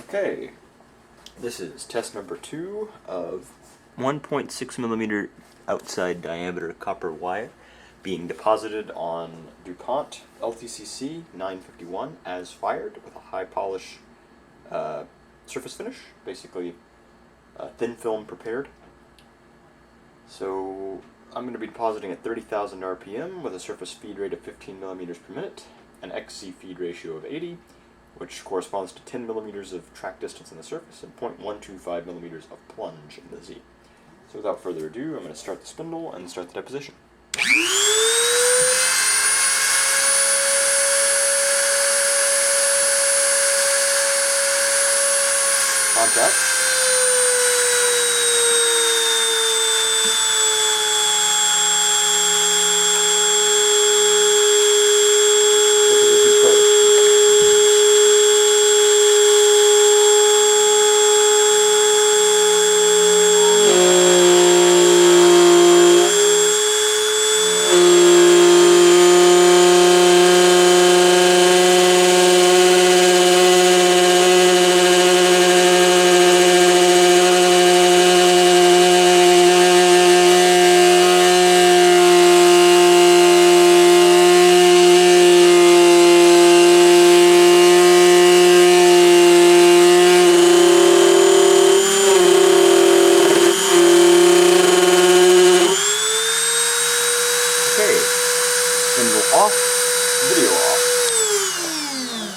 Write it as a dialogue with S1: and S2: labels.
S1: Okay, this is test number 2 of 1.6 millimeter outside diameter copper wire being deposited on DuPont LTCC 951 as fired with a high polish surface finish, basically thin film prepared. So I'm going to be depositing at 30,000 RPM with a surface feed rate of 15 millimeters per minute, an XZ feed ratio of 80, which corresponds to 10 millimeters of track distance in the surface and 0.125 millimeters of plunge in the Z. So without further ado, I'm going to start the spindle and start the deposition. Contact.